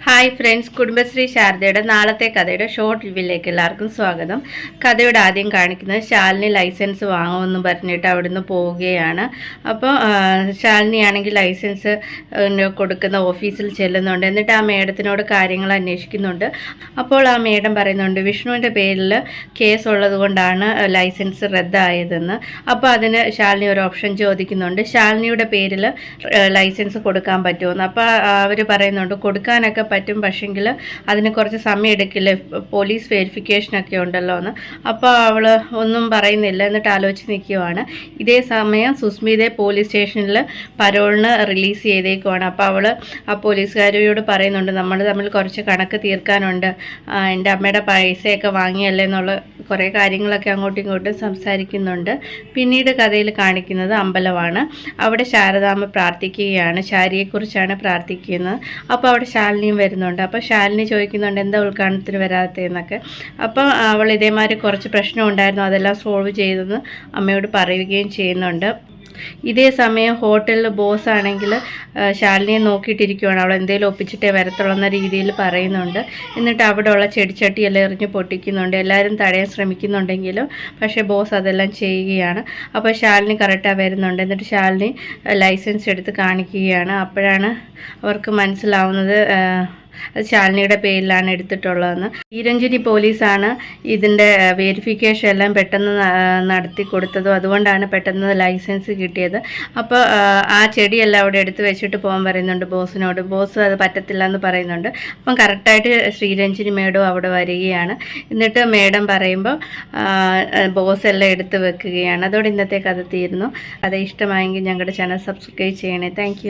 Hi friends, Kudumbashree ശാരദയുടെ നാളത്തെ കഥയുടെ short റിവ്യൂവിലേക്ക് എല്ലാവർക്കും സ്വാഗതം. കഥയുടെ ആദ്യം കാണിക്കുന്നത് ശാലിനി ലൈസൻസ് വാങ്ങുമെന്ന് പറഞ്ഞിട്ട് അവിടുന്ന് പോവുകയാണ്. അപ്പോൾ ശാലിനി ആണെങ്കിൽ ലൈസൻസ് കൊടുക്കുന്ന ഓഫീസിൽ ചെല്ലുന്നുണ്ട്. എന്നിട്ട് ആ മേഡത്തിനോട് കാര്യങ്ങൾ അന്വേഷിക്കുന്നുണ്ട്. അപ്പോൾ ആ മേഡം പറയുന്നുണ്ട് വിഷ്ണുവിൻ്റെ പേരിൽ കേസ് ഉള്ളത് കൊണ്ടാണ് ലൈസൻസ് റദ്ദായതെന്ന്. അപ്പോൾ അതിന് ശാലിനി ഒരു ഓപ്ഷൻ ചോദിക്കുന്നുണ്ട്, ശാലിനിയുടെ പേരിൽ ലൈസൻസ് കൊടുക്കാൻ പറ്റുമെന്ന്. അപ്പോൾ അവർ പറയുന്നുണ്ട് കൊടുക്കാനൊക്കെ പറ്റും, പക്ഷെങ്കിൽ അതിന് കുറച്ച് സമയം എടുക്കില്ലേ, പോലീസ് വെരിഫിക്കേഷനൊക്കെ ഉണ്ടല്ലോ എന്ന്. അപ്പോൾ അവൾ ഒന്നും പറയുന്നില്ല, എന്നിട്ട് ആലോചിച്ച് നിൽക്കുവാണ്. ഇതേ സമയം സുസ്മിതയെ പോലീസ് സ്റ്റേഷനിൽ പരോളിന് റിലീസ് ചെയ്തേക്കുവാണ്. അപ്പോൾ അവൾ ആ പോലീസുകാരിയോട് പറയുന്നുണ്ട്, നമ്മൾ തമ്മിൽ കുറച്ച് കണക്ക് തീർക്കാനുണ്ട്, എൻ്റെ അമ്മയുടെ പൈസയൊക്കെ വാങ്ങിയല്ലേ എന്നുള്ള കുറേ കാര്യങ്ങളൊക്കെ അങ്ങോട്ടും ഇങ്ങോട്ടും സംസാരിക്കുന്നുണ്ട്. പിന്നീട് കഥയിൽ കാണിക്കുന്നത് അമ്പലമാണ്. അവിടെ ശാരദാമ്മ പ്രാർത്ഥിക്കുകയാണ്, ശാരിയെക്കുറിച്ചാണ് പ്രാർത്ഥിക്കുന്നത്. അപ്പോൾ അവിടെ ശാലിനിയും വരുന്നുണ്ട്. അപ്പോൾ ശാലിനി ചോദിക്കുന്നുണ്ട് എന്താ ഉദ്ഘാടനത്തിന് വരാത്തതെന്നൊക്കെ. അപ്പോൾ അവൾ ഇതേമാതിരി കുറച്ച് പ്രശ്നം ഉണ്ടായിരുന്നു, അതെല്ലാം സോൾവ് ചെയ്തെന്ന് അമ്മയോട് പറയുകയും ചെയ്യുന്നുണ്ട്. ഇതേ സമയം ഹോട്ടലിൽ ബോസ് ആണെങ്കിൽ ശാലിനിയെ നോക്കിയിട്ടിരിക്കുകയാണ്, അവൾ എന്തെങ്കിലും ഒപ്പിച്ചിട്ടേ വരത്തുള്ളൂ എന്ന രീതിയിൽ പറയുന്നുണ്ട്. എന്നിട്ട് അവിടെയുള്ള ചെടിച്ചട്ടിയെല്ലാം എറിഞ്ഞ് പൊട്ടിക്കുന്നുണ്ട്. എല്ലാവരും തടയാൻ ശ്രമിക്കുന്നുണ്ടെങ്കിലും പക്ഷേ ബോസ് അതെല്ലാം ചെയ്യുകയാണ്. അപ്പോൾ ശാലിനി കറക്റ്റാണ് വരുന്നുണ്ട്. എന്നിട്ട് ശാലിനി ലൈസൻസ് എടുത്ത് കാണിക്കുകയാണ്. അപ്പോഴാണ് അവർക്ക് മനസ്സിലാവുന്നത് അത് ശാലിനിയുടെ പേരിലാണ് എടുത്തിട്ടുള്ളതെന്ന്. ഈരഞ്ജനി പോലീസാണ് ഇതിൻ്റെ വെരിഫിക്കേഷൻ എല്ലാം പെട്ടെന്ന് നടത്തി കൊടുത്തതും, അതുകൊണ്ടാണ് പെട്ടെന്ന് ലൈസൻസ് കിട്ടിയത്. അപ്പോൾ ആ ചെടിയെല്ലാം അവിടെ എടുത്ത് വെച്ചിട്ട് പോകാൻ പറയുന്നുണ്ട് ബോസിനോട്. ബോസ് അത് പറ്റത്തില്ല എന്ന് പറയുന്നുണ്ട്. അപ്പം കറക്റ്റായിട്ട് ശ്രീരഞ്ജിനി മേഡവും അവിടെ വരികയാണ്. എന്നിട്ട് മേഡം പറയുമ്പോൾ ബോസ് എല്ലാം എടുത്ത് വെക്കുകയാണ്. അതോടെ ഇന്നത്തെ കഥ തീരുന്നു. കഥ ഇഷ്ടമായെങ്കിൽ ഞങ്ങളുടെ ചാനൽ സബ്സ്ക്രൈബ് ചെയ്യണേ. താങ്ക്